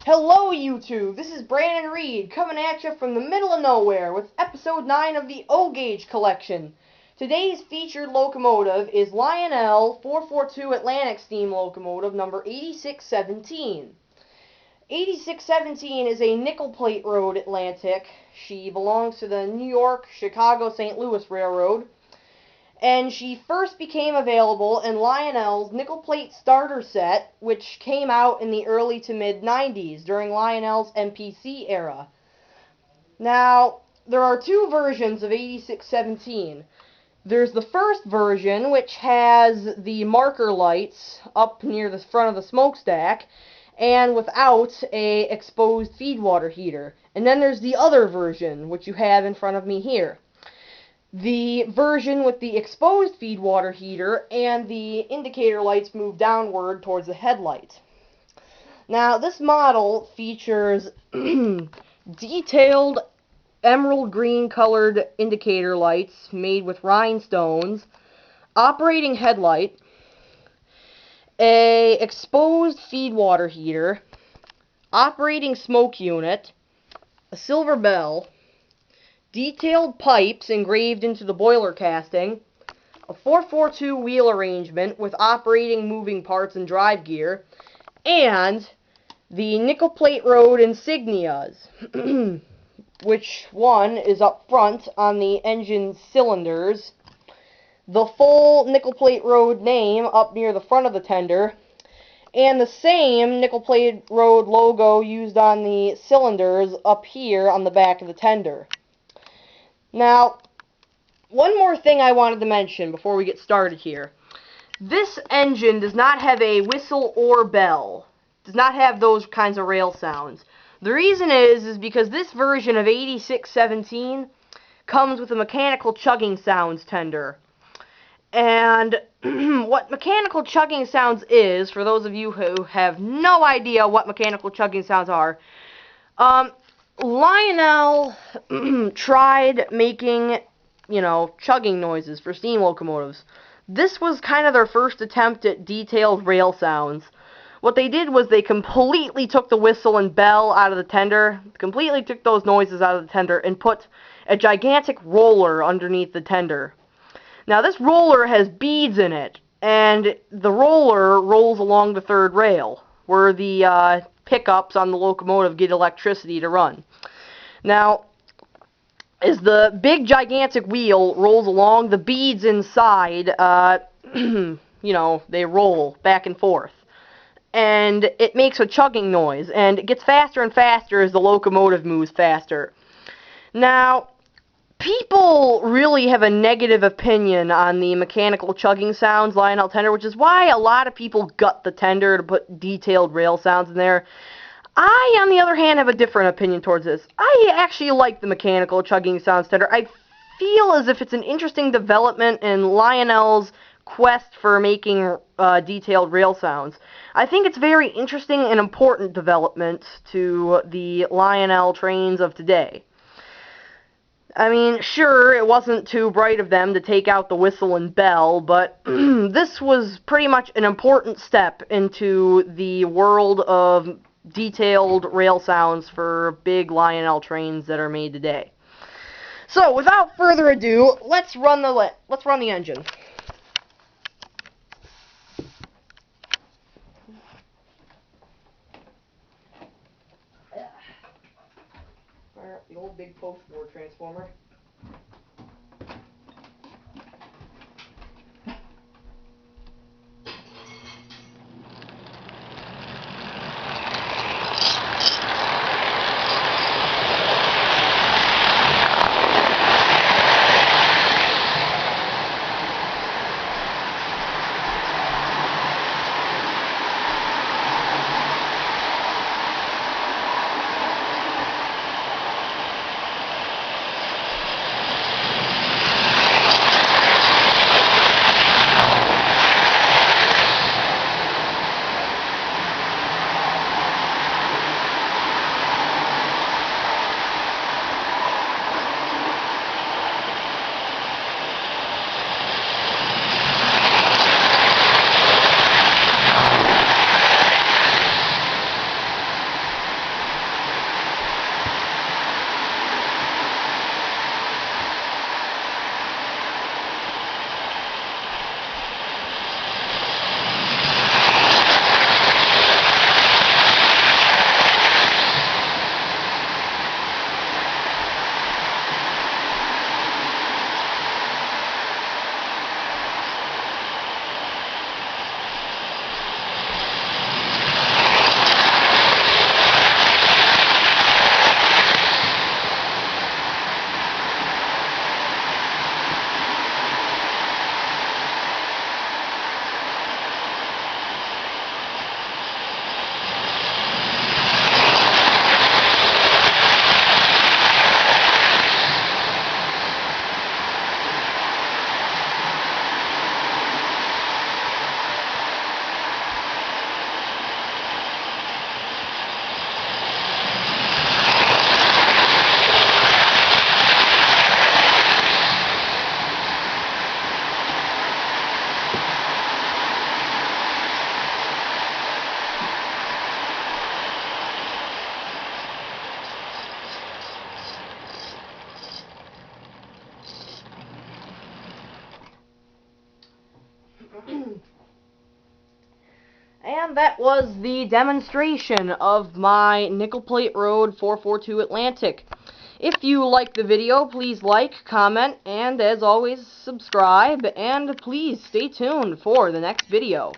Hello YouTube, this is Brandon Reed coming at you from the middle of nowhere with episode 9 of the O-Gauge collection. Today's featured locomotive is Lionel 442 Atlantic steam locomotive number 8617. 8617 is a nickel plate road Atlantic. She belongs to the New York, Chicago, St. Louis Railroad. And she first became available in Lionel's nickel plate starter set, which came out in the early to mid 90s during Lionel's MPC era. Now, there are two versions of 8617. There's the first version, which has the marker lights up near the front of the smokestack and without a exposed feedwater heater. And then there's the other version, which you have in front of me here. The version with the exposed feedwater heater and the indicator lights move downward towards the headlight. Now, this model features detailed emerald green colored indicator lights made with rhinestones, operating headlight, a exposed feedwater heater, operating smoke unit, a silver bell, detailed pipes engraved into the boiler casting, a 442 wheel arrangement with operating moving parts and drive gear, and the Nickel Plate Road insignias, which one is up front on the engine cylinders, the full Nickel Plate Road name up near the front of the tender, and the same Nickel Plate Road logo used on the cylinders up here on the back of the tender. Now, one more thing I wanted to mention before we get started here. This engine does not have a whistle or bell. Does not have those kinds of rail sounds. The reason is because this version of 8617 comes with a mechanical chugging sounds tender. And what mechanical chugging sounds is, for those of you who have no idea what mechanical chugging sounds are, Lionel tried making, chugging noises for steam locomotives. This was kind of their first attempt at detailed rail sounds. What they did was they completely took the whistle and bell out of the tender, completely took those noises out of the tender, and put a gigantic roller underneath the tender. Now, this roller has beads in it, and the roller rolls along the third rail, where the pickups on the locomotive get electricity to run. Now, as the big gigantic wheel rolls along, the beads inside, they roll back and forth. And it makes a chugging noise, and it gets faster and faster as the locomotive moves faster. Now, people really have a negative opinion on the mechanical chugging sounds Lionel tender, which is why a lot of people gut the tender to put detailed rail sounds in there. I, on the other hand, have a different opinion towards this. I actually like the mechanical chugging sounds tender. I feel as if it's an interesting development in Lionel's quest for making detailed rail sounds. I think it's very interesting and important development to the Lionel trains of today. I mean, sure, it wasn't too bright of them to take out the whistle and bell, but this was pretty much an important step into the world of detailed rail sounds for big Lionel trains that are made today. So, without further ado, let's run the engine. Fire up the old big post-board transformer. And that was the demonstration of my Nickel Plate Road 442 Atlantic. If you like the video, please like, comment, and as always, subscribe, and please stay tuned for the next video.